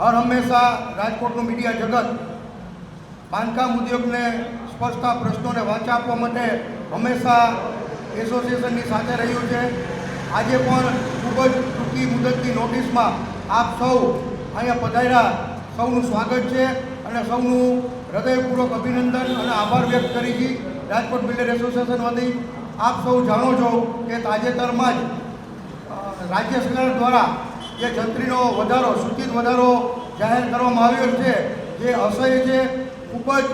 હર હંમેશા રાજકોટનું મીડિયા જગત બાંધકામ ઉદ્યોગને સ્પર્શતા પ્રશ્નોને વાચા આપવા માટે હંમેશા એસોસિએશનની સાથે રહ્યું છે. આજે પણ ખૂબ જ ટૂંકી મુદતની નોટિસમાં આપ સૌ અહીંયા પધાર્યા, સૌનું સ્વાગત છે અને સૌનું હૃદયપૂર્વક અભિનંદન અને આભાર વ્યક્ત કરી છે રાજકોટ બિલ્ડર એસોસિએશન વતી. આપ સૌ જાણો છો કે તાજેતરમાં જ રાજ્ય સરકાર દ્વારા જે જંત્રીનો વધારો, સૂચિત વધારો જાહેર કરવામાં આવ્યો છે, જે અસહ્ય છે. ખૂબ જ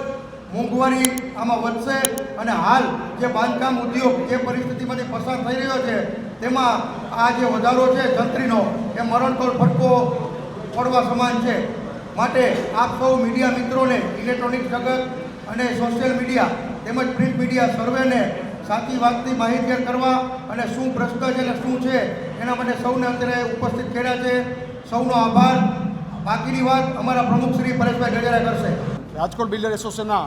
મોંઘવારી આમાં વધશે અને હાલ જે બાંધકામ ઉદ્યોગ જે પરિસ્થિતિમાંથી પસાર થઈ રહ્યો છે તેમાં આ જે વધારો છે જંત્રીનો એ મરણતોલ ફટકો પડવા સમાન છે. માટે આપ સૌ મીડિયા મિત્રોને, ઇલેક્ટ્રોનિક જગત અને સોશિયલ મીડિયા તેમજ પ્રિન્ટ મીડિયા સર્વેને સાચી વાતથી માહિતગાર કરવા અને શું પ્રશ્ન છે અને શું છે એના માટે સૌને અત્યારે ઉપસ્થિત કર્યા છે. સૌનો આભાર. બાકીની વાત અમારા પ્રમુખ શ્રી પરેશભાઈ ગજેરા કરશે. રાજકોટ બિલ્ડર એસોસિએશનના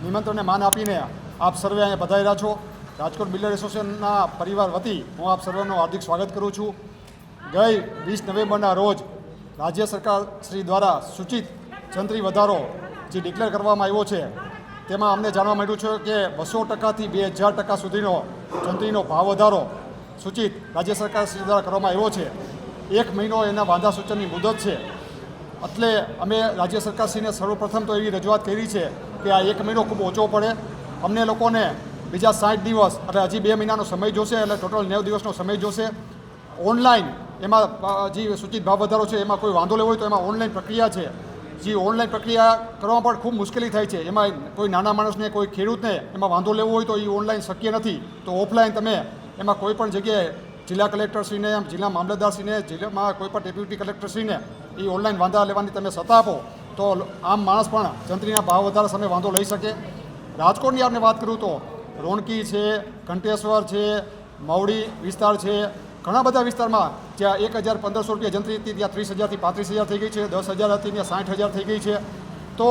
નિમંત્રણને માન આપીને આપ સર્વે અહીંયા પધાર્યા છો. રાજકોટ બિલ્ડર એસોસિએશનના પરિવાર વતી હું આપ સર્વેનું હાર્દિક સ્વાગત કરું છું. ગઈ 20 નવેમ્બરના રોજ રાજ્ય સરકાર શ્રી દ્વારા સૂચિત જંત્રી વધારો જે ડિક્લેર કરવામાં આવ્યો છે તેમાં અમને જાણવા મળ્યું છે કે 200%થી 2000% સુધીનો જંત્રીનો ભાવ વધારો સૂચિત રાજ્ય સરકાર શ્રી દ્વારા કરવામાં આવ્યો છે. 1 મહિનો એના વાંધા સૂચનની મુદત છે. એટલે અમે રાજ્ય સરકારશ્રીને સર્વપ્રથમ તો એવી રજૂઆત કરી છે કે આ 1 મહિનો ખૂબ ઓછો પડે. અમને લોકોને બીજા 60 દિવસ એટલે હજી 2 મહિનાનો સમય જોશે, એટલે ટોટલ 90 દિવસનો સમય જોશે. ઓનલાઈન એમાં જે સૂચિત ભાવ વધારો છે એમાં કોઈ વાંધો લેવો હોય તો એમાં ઓનલાઈન પ્રક્રિયા છે. જે ઓનલાઈન પ્રક્રિયા કરવામાં પણ ખૂબ મુશ્કેલી થાય છે. એમાં કોઈ નાના માણસને, કોઈ ખેડૂતને એમાં વાંધો લેવો હોય તો એ ઓનલાઈન શક્ય નથી. તો ઓફલાઈન તમે એમાં કોઈ પણ જગ્યાએ જિલ્લા કલેક્ટરશ્રીને, જિલ્લા મામલતદારશ્રીને, જિલ્લામાં કોઈ પણ ડેપ્યુટી કલેક્ટરશ્રીને એ ઓનલાઈન વાંધા લેવાની તમે સત્તા આપો તો આમ માણસ પણ જંત્રીના ભાવ વધારા સામે વાંધો લઈ શકે. રાજકોટની આપણે વાત કરું તો રોણકી છે, ઘંટેશ્વર છે, મવડી વિસ્તાર છે, ઘણા બધા વિસ્તારમાં જ્યાં 1000-1500 રૂપિયા જંત્રી હતી ત્યાં 30,000થી 35,000 થઈ ગઈ છે, 10,000 હતી ત્યાં 60,000 થઈ ગઈ છે. તો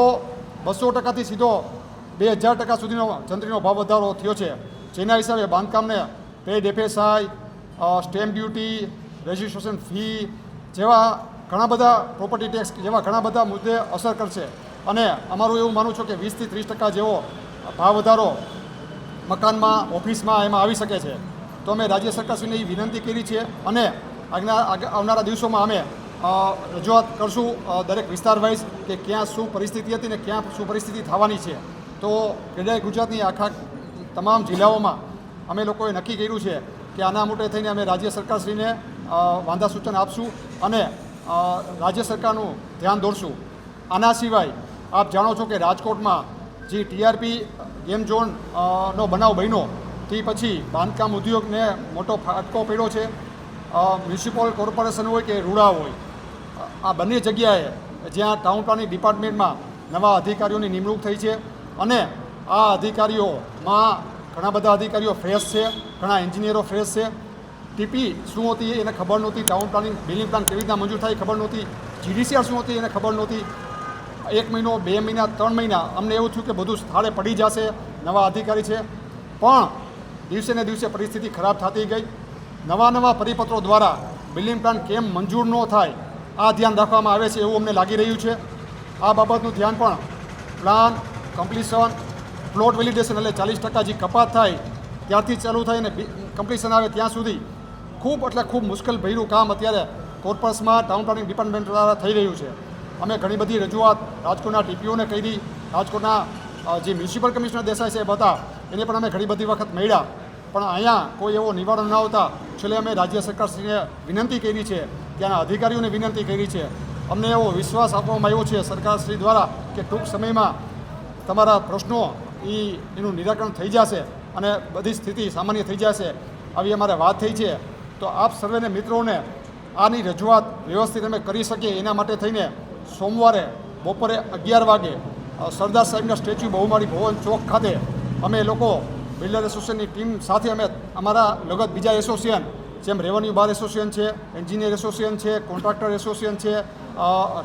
200%થી સીધો 2000% સુધીનો જંત્રીનો ભાવ વધારો થયો છે. જેના હિસાબે બાંધકામને paid FSI, stamp duty, registration fee જેવા ઘણા બધા પ્રોપર્ટી ટેક્સ જેવા ઘણા બધા મુદ્દે અસર કરશે. અને અમારું એવું માનવું છે કે 20થી 30% જેવો ભાવ વધારો મકાનમાં, ઓફિસમાં એમાં આવી શકે છે. તો અમે રાજ્ય સરકારશ્રીને એ વિનંતી કરી છે અને આવનારા દિવસોમાં અમે રજૂઆત કરશું દરેક વિસ્તાર વાઇઝ કે ક્યાં શું પરિસ્થિતિ હતી ને ક્યાં શું પરિસ્થિતિ થવાની છે. તો ક્રેડાઈ ગુજરાતની આખા તમામ જિલ્લાઓમાં અમે લોકોએ નક્કી કર્યું છે કે આના માટે થઈને અમે રાજ્ય સરકારશ્રીને વાંધા સૂચન આપશું અને રાજ્ય સરકારનું ધ્યાન દોરશું. આના સિવાય આપ જાણો છો કે રાજકોટમાં જે TRP ગેમ ઝોન નો બનાવ બન્યો તે પછી બાંધકામ ઉદ્યોગને મોટો ફટકો પડ્યો છે. મ્યુનિસિપલ કોર્પોરેશન હોય કે રૂડા હોય, આ બંને જગ્યાએ જ્યાં ટાઉન પ્લાનિંગ ડિપાર્ટમેન્ટમાં નવા અધિકારીઓની નિમણૂક થઈ છે અને આ અધિકારીઓમાં ઘણા બધા અધિકારીઓ ફ્રેશ છે, ઘણા એન્જિનિયરો ફ્રેશ છે. ટીપી શું હતી એને ખબર નહોતી, ટાઉન પ્લાનિંગ બિલ્ડિંગ પ્લાન કેવી રીતના મંજૂર થાય ખબર નહોતી, GDCR શું હતી એને ખબર નહોતી. 1 મહિનો, 2 મહિના, 3 મહિના અમને એવું થયું કે બધું સ્થળે પડી જશે, નવા અધિકારી છે. પણ દિવસે ને દિવસે પરિસ્થિતિ ખરાબ થતી ગઈ. નવા પરિપત્રો દ્વારા બિલ્ડિંગ પ્લાન કેમ મંજૂર ન થાય આ ધ્યાન રાખવામાં આવે છે એવું અમને લાગી રહ્યું છે. આ બાબતનું ધ્યાન પણ પ્લાન કમ્પ્લીશન, પ્લોટ વેલિડેશન એટલે 40% જે કપાત થાય ત્યારથી ચાલુ થાય અને કમ્પ્લીશન આવે ત્યાં સુધી ખૂબ મુશ્કેલ ભર્યું કામ અત્યારે કોર્પોરેશનમાં ટાઉન પ્લાનિંગ ડિપાર્ટમેન્ટ દ્વારા થઈ રહ્યું છે. અમે ઘણી બધી રજૂઆત રાજકોટના TPOને કરી, રાજકોટના જે મ્યુનિસિપલ કમિશનર દેસાઈ સાહેબ હતા એને પણ અમે ઘણી બધી વખત મળ્યા, પણ અહીંયા કોઈ એવો નિવારણ ન આવતા છેલ્લે અમે રાજ્ય સરકારશ્રીને વિનંતી કરી છે, ત્યાંના અધિકારીઓને વિનંતી કરી છે. અમને એવો વિશ્વાસ આપવામાં આવ્યો છે સરકારશ્રી દ્વારા કે ટૂંક સમયમાં તમારા પ્રશ્નો એનું નિરાકરણ થઈ જશે અને બધી સ્થિતિ સામાન્ય થઈ જશે આવી અમારે વાત થઈ છે. તો આપ સર્વેને મિત્રોને આની રજૂઆત વ્યવસ્થિત અમે કરી શકીએ એના માટે થઈને સોમવારે બપોરે 11 વાગે સરદાર સાહેબના સ્ટેચ્યુ બહુમાળી ભવન ચોક ખાતે અમે લોકો બિલ્ડર એસોસિએશનની ટીમ સાથે અમે અમારા લગત બીજા એસોસિએશન જેમ રેવન્યુ બાર એસોસિએશન છે, એન્જિનિયર એસોસિએશન છે, કોન્ટ્રાક્ટર એસોસિએશન છે,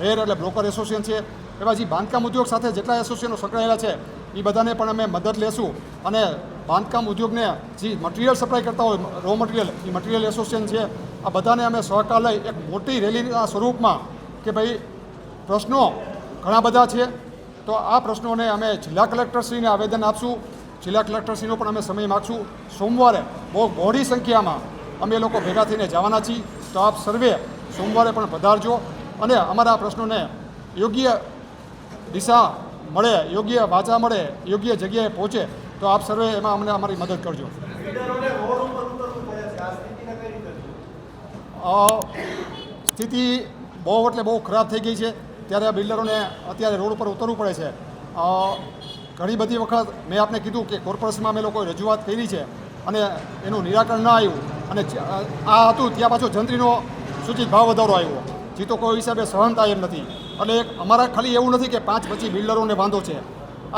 રેર એટલે બ્રોકર એસોસિએશન છે, એવા જે બાંધકામ ઉદ્યોગ સાથે જેટલા એસોસિએશનો સંકળાયેલા છે એ બધાને પણ અમે મદદ લેશું અને બાંધકામ ઉદ્યોગને જે મટીરિયલ સપ્લાય કરતા હોય રો મટીરિયલ એ મટીરિયલ એસોસિએશન છે, આ બધાને અમે સહકાર લઈ એક મોટી રેલીના સ્વરૂપમાં કે ભાઈ પ્રશ્નો ઘણા બધા છે, તો આ પ્રશ્નોને અમે જિલ્લા કલેક્ટરશ્રીને આવેદન આપશું. જિલ્લા કલેક્ટરશ્રીનો પણ અમે સમય માગશું. સોમવારે બહુ બહોળી સંખ્યામાં અમે લોકો ભેગા થઈને જવાના છીએ, તો આપ સર્વે સોમવારે પણ પધારજો અને અમારા પ્રશ્નોને યોગ્ય દિશા મળે, યોગ્ય વાચા મળે, યોગ્ય જગ્યાએ પહોંચે, તો આપ સર્વે એમાં અમને અમારી મદદ કરજો. સ્થિતિ બહુ એટલે બહુ ખરાબ થઈ ગઈ છે, ત્યારે આ બિલ્ડરોને અત્યારે રોડ ઉપર ઉતરવું પડે છે. ઘણી બધી વખત મેં આપને કીધું કે કોર્પોરેશનમાં અમે લોકોએ રજૂઆત કરી છે અને એનું નિરાકરણ ન આવ્યું, અને આ હતું ત્યાં પાછો જંત્રીનો સૂચિત ભાવ વધારો આવ્યો, જે તો કોઈ હિસાબે સહન થાય એમ નથી. એટલે અમારા ખાલી એવું નથી કે 5-25 બિલ્ડરોને વાંધો છે,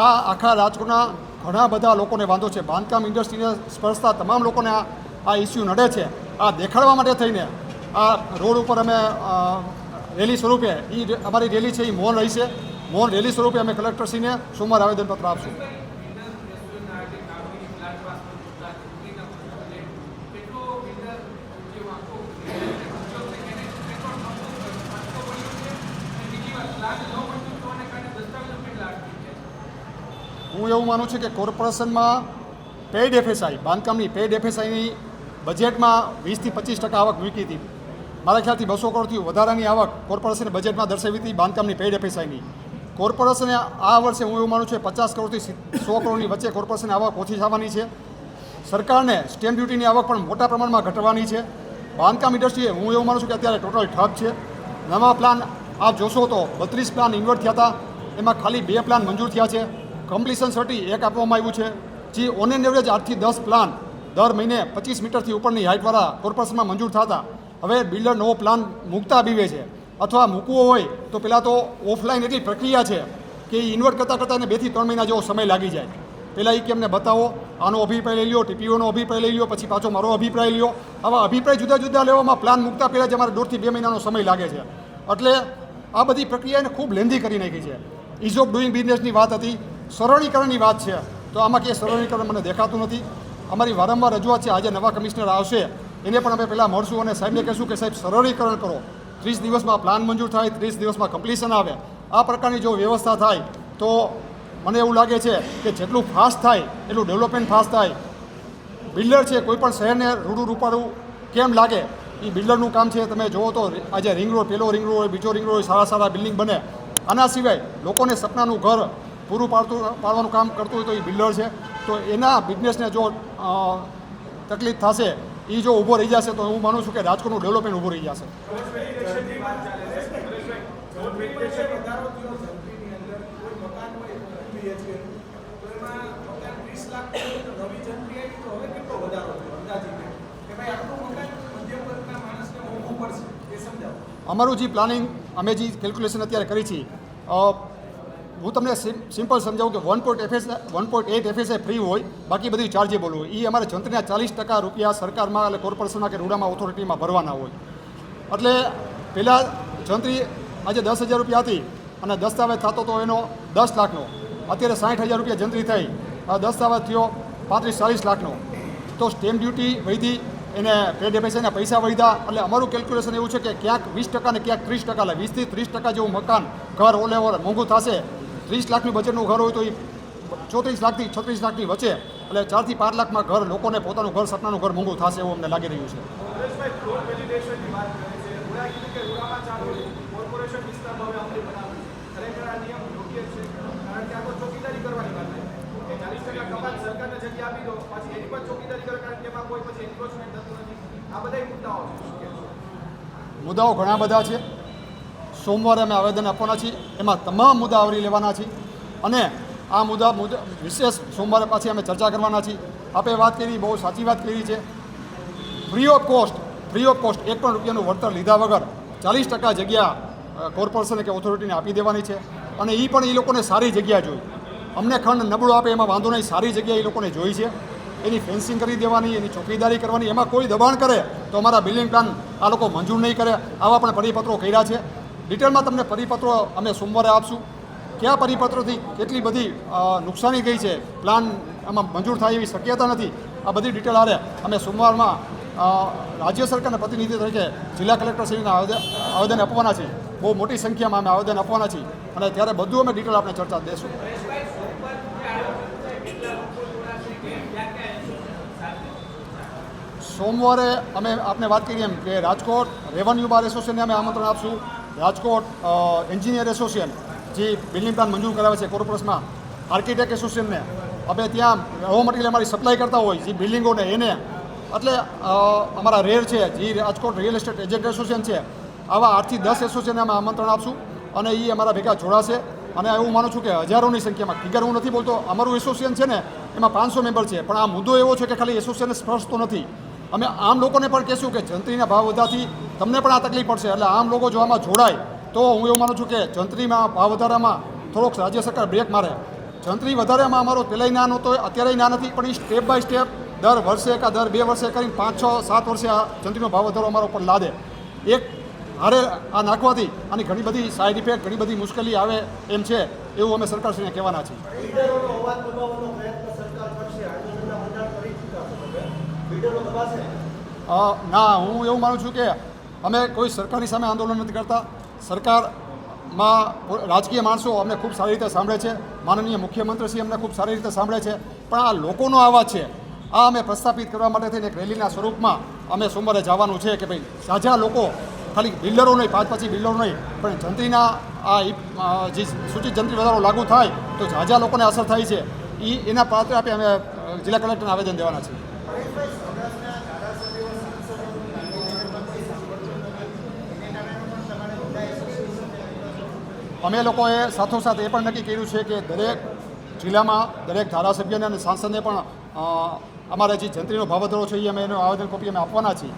આ આખા રાજકોટના ઘણા બધા લોકોને વાંધો છે. બાંધકામ ઇન્ડસ્ટ્રીને સ્પર્શતા તમામ લોકોને આ ઇસ્યુ નડે છે. આ દેખાડવા માટે થઈને આ રોડ ઉપર અમે રેલી સ્વરૂપે અમારી રેલી છે એ મૌન રહી છે. મૌન રેલી સ્વરૂપે અમે કલેક્ટરશ્રીને સોમવારે આવેદનપત્ર આપશું. હું એવું માનું છું કે કોર્પોરેશનમાં પેઇડ એફએસઆઈ, બાંધકામની પેઇડ એફએસઆઈની બજેટમાં 20-25% આવક મૂકી હતી. મારા ખ્યાલથી 200 કરોડથી વધારાની આવક કોર્પોરેશને બજેટમાં દર્શાવી હતી બાંધકામની પેઇડ એફએસઆઈની. કોર્પોરેશને આ વર્ષે હું એવું માનું છું 50 કરોડથી 100 કરોડની વચ્ચે કોર્પોરેશનની આવક ઓછી થવાની છે. સરકારને સ્ટેમ્પ ડ્યુટીની આવક પણ મોટા પ્રમાણમાં ઘટવાની છે. બાંધકામ ઇન્ડસ્ટ્રીએ હું એવું માનું છું કે અત્યારે ટોટલ ઠપ છે. નવા પ્લાન આપ જોશો તો 32 પ્લાન ઇન્વર્ટ થયા હતા, એમાં ખાલી 2 પ્લાન મંજૂર થયા છે. કમ્પ્લીશન સર્ટી 1 આપવામાં આવ્યું છે, જે ઓન એન એવરેજ 8 થી 10 પ્લાન દર મહિને 25 મીટરથી ઉપરની હાઇટવાળા કોર્પોરેશનમાં મંજૂર થતા. હવે બિલ્ડર નવો પ્લાન મૂકતા બીવે છે, અથવા મૂકવો હોય તો પહેલાં તો ઓફલાઈન એટલી પ્રક્રિયા છે કે એ ઇન્વર્ટ કરતાં એને 2 થી 3 મહિના જેવો સમય લાગી જાય. પહેલાં એ કે અમને બતાવો, આનો અભિપ્રાય લઈ લ્યો, ટીપીઓનો અભિપ્રાય લઈ લ્યો, પછી પાછો મારો અભિપ્રાય લ્યો. આવા અભિપ્રાય જુદા જુદા લેવામાં પ્લાન મૂકતા પહેલાં જ અમારે 1.5 થી 2 મહિનાનો સમય લાગે છે. એટલે આ બધી પ્રક્રિયાને ખૂબ લેન્ધી કરી નાખી છે. ઇઝ ઓફ ડુઈંગ બિઝનેસની વાત હતી, સરળીકરણની વાત છે, તો આમાં ક્યાંય સરળીકરણ મને દેખાતું નથી. અમારી વારંવાર રજૂઆત છે, આજે નવા કમિશનર આવશે એને પણ અમે પહેલાં મળશું અને સાહેબને કહેશું કે સાહેબ સરળીકરણ કરો, 30 દિવસમાં પ્લાન મંજૂર થાય, 30 દિવસમાં કમ્પ્લીશન આવે. આ પ્રકારની જો વ્યવસ્થા થાય તો મને એવું લાગે છે કે જેટલું ફાસ્ટ થાય એટલું ડેવલપમેન્ટ ફાસ્ટ થાય. બિલ્ડર છે, કોઈ પણ શહેરને રૂડું રૂપાડું કેમ લાગે એ બિલ્ડરનું કામ છે. તમે જુઓ તો આજે રિંગ રોડ, પહેલો રિંગ રોડ હોય, બીજો રિંગ રોડ હોય, સારા સારા બિલ્ડિંગ બને. આના સિવાય લોકોને સપનાનું ઘર પૂરું પાડવાનું કામ કરતું હોય તો એ બિલ્ડર છે. તો એના બિઝનેસને જો તકલીફ થશે, એ જો ઊભો રહી જશે, તો હું માનું છું કે રાજકોટનું ડેવલપમેન્ટ ઊભું રહી જશે. અમારું જે પ્લાનિંગ, અમે જે કેલ્ક્યુલેશન અત્યારે કરી છે, હું તમને સિમ્પલ સમજાવું કે 1.8 એફએસઆઈ ફ્રી હોય, બાકી બધી ચાર્જેબલ હોય. એ અમારે જંત્રીના 40% રૂપિયા સરકારમાં એટલે કોર્પોરેશનના કે રૂડામાં ઓથોરિટીમાં ભરવાના હોય. એટલે પહેલાં જંત્રી આજે 10,000 રૂપિયા હતી અને દસ્તાવેજ થતો તો એનો 10 લાખનો, અત્યારે 60,000 રૂપિયા જંત્રી થઈ, દસ્તાવેજ થયો 35-40 લાખનો. તો સ્ટેમ્પ ડ્યુટી વધી, એને પેડ એફએસઆઈના પૈસા વધ્યા. એટલે અમારું કેલ્ક્યુલેશન એવું છે કે ક્યાંક 20% ને ક્યાંક 30%, એટલે 20 થી 30% જેવું મકાન ઘર ઓલ ઓવર મોંઘું થશે. 30 લાખનું બજેટનું ઘર હોય તો એ 34 લાખથી 36 લાખની વચ્ચે, એટલે 4 થી 5 લાખમાં ઘર લોકોને પોતાનું ઘર, સપનાનું ઘર મોંઘું થશે એવું અમને લાગી રહ્યું છે. મુદ્દાઓ ઘણા બધા છે. સોમવારે અમે આવેદન આપવાના છીએ, એમાં તમામ મુદ્દા આવરી લેવાના છીએ અને આ મુદ્દા વિશેષ સોમવારે પાછી અમે ચર્ચા કરવાના છીએ. આપે વાત કરી, બહુ સાચી વાત કરી છે. ફ્રી ઓફ કોસ્ટ 1 પણ રૂપિયાનું વળતર લીધા વગર 40% જગ્યા કોર્પોરેશને કે ઓથોરિટીને આપી દેવાની છે. અને એ પણ એ લોકોને સારી જગ્યા જોઈ. અમને ખંડ નબળો આપે એમાં વાંધો નહીં, સારી જગ્યા એ લોકોને જોઈ છે. એની ફેન્સિંગ કરી દેવાની, એની ચોકીદારી કરવાની, એમાં કોઈ દબાણ કરે તો અમારા બિલ્ડિંગ પ્લાન આ લોકો મંજૂર નહીં કરે. આવા પણ પરિપત્રો કર્યા છે. ડિટેલમાં તમને પરિપત્રો અમે સોમવારે આપશું. કયા પરિપત્રોથી કેટલી બધી નુકસાની ગઈ છે, પ્લાન આમાં મંજૂર થાય એવી શક્યતા નથી, આ બધી ડિટેલ આરે અમે સોમવારમાં રાજ્ય સરકારના પ્રતિનિધિ તરીકે જિલ્લા કલેક્ટરશ્રીને આવેદન આપવાના છીએ. બહુ મોટી સંખ્યામાં અમે આવેદન આપવાના છીએ અને ત્યારે બધું અમે ડિટેલ આપણે ચર્ચા દેશું. સોમવારે અમે આપને વાત કરી એમ કે રાજકોટ રેવન્યુ બાર એસોસિએશનને અમે આમંત્રણ આપશું. રાજકોટ એન્જિનિયર એસોસિએશન જે બિલ્ડિંગ પ્લાન મંજૂર કરાવે છે કોર્પોરેશનમાં, આર્કિટેક્ટ એસોસિએશનને અમે ત્યાં રો મટીરિયલ અમારી સપ્લાય કરતા હોય જે બિલ્ડિંગોને એને, એટલે અમારા રેર છે જે Rajkot real estate agent association છે, આવા 8 થી 10 એસોસિએશનને અમે આમંત્રણ આપશું અને એ અમારા ભેગા જોડાશે. અને એવું માનું છું કે હજારોની સંખ્યામાં, ફિગર હું નથી બોલતો, અમારું એસોસિએશન છે ને એમાં 500 મેમ્બર છે, પણ આ મુદ્દો એવો છે કે ખાલી એસોસિએશનને સ્પર્શતો નથી. અમે આમ લોકોને પણ કહેશું કે જંત્રીના ભાવ વધવાથી તમને પણ આ તકલીફ પડશે, એટલે આમ લોકો જો આમાં જોડાય તો હું એવું માનું છું કે જંત્રીમાં ભાવ વધારામાં થોડોક રાજ્ય સરકાર બ્રેક મારે. જંત્રી વધારેમાં અમારો પહેલાંય ના નહોતો, અત્યારેય ના નથી, પણ એ સ્ટેપ બાય સ્ટેપ દર વર્ષે કે દર 2 વર્ષે કરીને 5, 6, 7 વર્ષે આ જંત્રીનો ભાવ વધારો અમારા ઉપર લાદે. એક હારે આ નાખવાથી આની ઘણી બધી સાઇડ ઇફેક્ટ, ઘણી બધી મુશ્કેલી આવે એમ છે, એવું અમે સરકારશ્રીને કહેવાના છીએ. ના, હું એવું માનું છું કે અમે કોઈ સરકારની સામે આંદોલન નથી કરતા. સરકારમાં રાજકીય માણસો અમને ખૂબ સારી રીતે સાંભળે છે, માનનીય મુખ્યમંત્રીશ્રી અમને ખૂબ સારી રીતે સાંભળે છે, પણ આ લોકોનો અવાજ છે, આ અમે પ્રસ્થાપિત કરવા માટે થઈને એક રેલીના સ્વરૂપમાં અમે સોમવારે જવાનું છે કે ભાઈ સાજા લોકો, ખાલી બિલ્ડરો નહીં, 5-5 બિલ્ડરો નહીં, પણ જંત્રીના આ જે સૂચિત જંત્રી વધારો લાગુ થાય તો સાજા લોકોને અસર થાય છે, એના પાત્ર આપી અમે જિલ્લા કલેક્ટરને આવેદન દેવાના છીએ. અમે લોકોએ સાથોસાથ એ પણ નક્કી કર્યું છે કે દરેક જિલ્લામાં દરેક ધારાસભ્યને અને સાંસદને પણ અમારે જે જંત્રીનો ભાવ વધારો છે એ અમે એનું આવેદન કોપી અમે આપવાના છીએ.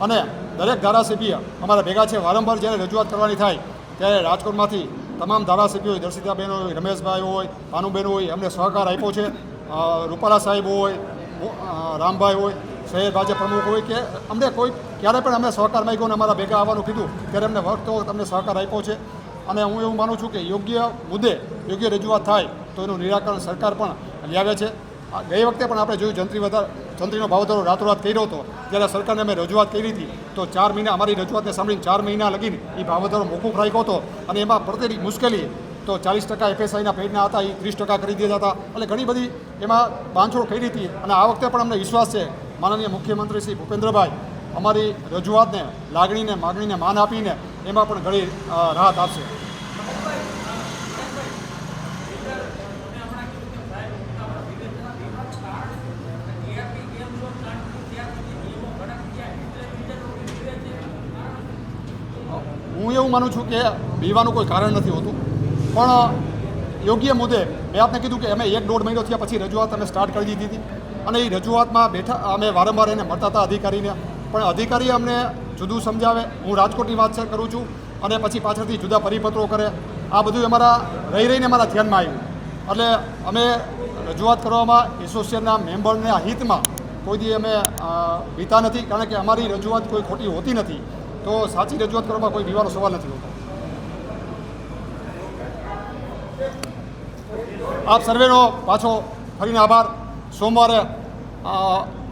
અને દરેક ધારાસભ્ય અમારા ભેગા છે, વારંવાર જ્યારે રજૂઆત કરવાની થાય ત્યારે રાજકોટમાંથી તમામ ધારાસભ્યો હોય, દર્શિતાબેન હોય, રમેશભાઈ હોય, ભાનુબેન હોય, અમને સહકાર આપ્યો છે. રૂપાલા સાહેબ હોય, રામભાઈ હોય, શહેર ભાજપ પ્રમુખ હોય, કે અમને કોઈ ક્યારે પણ અમે સહકાર માગ્યો અને અમારા ભેગા આવવાનું કીધું ત્યારે અમને વખતો અમને સહકાર આપ્યો છે. અને હું એવું માનું છું કે યોગ્ય મુદ્દે યોગ્ય રજૂઆત થાય તો એનું નિરાકરણ સરકાર પણ લાવે છે. ગઈ વખતે પણ આપણે જોયું જંત્રીનો ભાવ વધારો રાતોરાત કર્યો હતો, જ્યારે સરકારને અમે રજૂઆત કરી હતી તો 4 મહિના અમારી રજૂઆતને સાંભળીને 4 મહિના લગીને એ ભાવ વધારો મોકૂફ રાખ્યો હતો. અને એમાં પડતી મુશ્કેલી તો 40% FSIના પેડના હતા એ 30% કરી દીધા હતા, એટલે ઘણી બધી એમાં બાંધછોડ કરી હતી. અને આ વખતે પણ અમને વિશ્વાસ છે માનનીય મુખ્યમંત્રી શ્રી ભૂપેન્દ્રભાઈ અમારી રજૂઆતને, લાગણીને, માગણીને માન આપીને એમાં પણ ઘણી રાહત આપશે. હું એવું માનું છું કે બીવાનું કોઈ કારણ નથી હોતું, પણ યોગ્ય મુદ્દે મેં આપને કીધું કે અમે 1-1.5 મહિનો થયા પછી રજૂઆત અમે સ્ટાર્ટ કરી દીધી હતી. અને એ રજૂઆતમાં બેઠા અમે વારંવાર એને મળતા હતા અધિકારીને, પણ અધિકારી અમને જુદું સમજાવે. હું રાજકોટની વાત કરું છું અને પછી પાછળથી જુદા પરિપત્રો કરે. આ બધું અમારા રહીને અમારા ધ્યાનમાં આવ્યું. એટલે અમે રજૂઆત કરવામાં એસોસિએશનના મેમ્બરના હિતમાં કોઈ દી અમે બીતા નથી, કારણ કે અમારી રજૂઆત કોઈ ખોટી હોતી નથી. તો સાચી રજૂઆત કરવામાં કોઈ બીવાનો સવાલ નથી હોતો. આપ સર્વેનો પાછો ફરીને આભાર. સોમવારે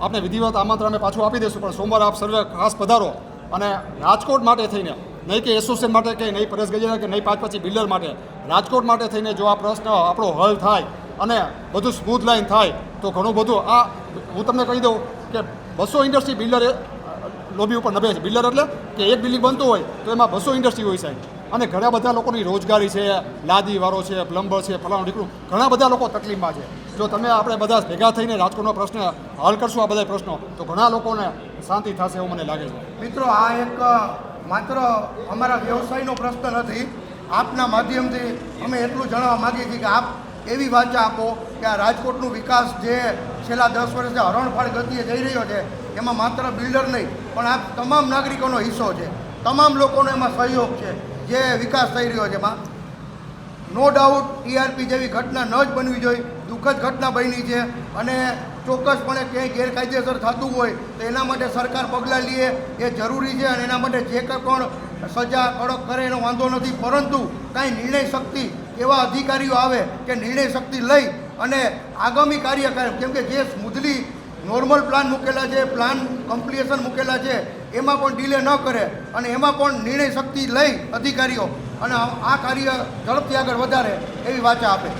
આપને વિધિવત આમંત્રણ અમે પાછું આપી દઈશું, પણ સોમવારે આપ સર્વે ખાસ પધારો અને રાજકોટ માટે થઈને, નહીં કે એસોસિએશન માટે કે નહીં પરેશ ગજેરા કે નહીં 5-5 બિલ્ડર માટે, રાજકોટ માટે થઈને જો આ પ્રશ્ન આપણો હલ થાય અને બધું સ્મૂથ લાઈન થાય તો ઘણું બધું. આ હું તમને કહી દઉં કે 200 ઇન્ડસ્ટ્રી બિલ્ડર લોબી ઉપર નભે છે. બિલ્ડર એટલે કે એક બિલ્ડિંગ બનતું હોય તો એમાં 200 ઇન્ડસ્ટ્રી હોય સાહેબ, અને ઘણા બધા લોકોની રોજગારી છે, લાદીવાળો છે, પ્લમ્બર છે, ફલાણું ઢીકણું, ઘણા બધા લોકો તકલીફમાં છે. જો તમે આપણે બધા ભેગા થઈને રાજકોટનો પ્રશ્ન હલ કરશું, આ બધા પ્રશ્નો, તો ઘણા લોકોને શાંતિ થશે એવું મને લાગે છે. મિત્રો, આ એક માત્ર અમારા વ્યવસાયનો પ્રશ્ન નથી. આપના માધ્યમથી અમે એટલું જણાવવા માગીએ છીએ કે આપ એવી વાચા આપો કે આ રાજકોટનું વિકાસ જે છેલ્લા 10 વર્ષથી હરણફાળ ગતિએ જઈ રહ્યો છે એમાં માત્ર બિલ્ડર નહીં પણ આ તમામ નાગરિકોનો હિસ્સો છે, તમામ લોકોનો એમાં સહયોગ છે. જે વિકાસ થઈ રહ્યો છે એમાં નો ડાઉટ ટીઆરપી જેવી ઘટના ન જ બનવી જોઈએ, દુઃખદ ઘટના બની છે. અને ચોક્કસપણે ક્યાંય ગેરકાયદેસર થતું હોય તો એના માટે સરકાર પગલાં લે એ જરૂરી છે, અને એના માટે જે કંઈ પણ સજા કડક કરે એનો વાંધો નથી. પરંતુ કાંઈ નિર્ણય શક્તિ એવા અધિકારીઓ આવે કે નિર્ણય શક્તિ લઈ અને આગામી કાર્ય કરે, કેમ કે જે સ્મૂથલી નોર્મલ પ્લાન મૂકેલા છે, પ્લાન કમ્પ્લીશન મૂકેલા છે, એમાં પણ ડિલે ન કરે અને એમાં પણ નિર્ણય શક્તિ લઈ અધિકારીઓ અને આ કાર્ય ઝડપથી આગળ વધારે એવી વાચા આપે.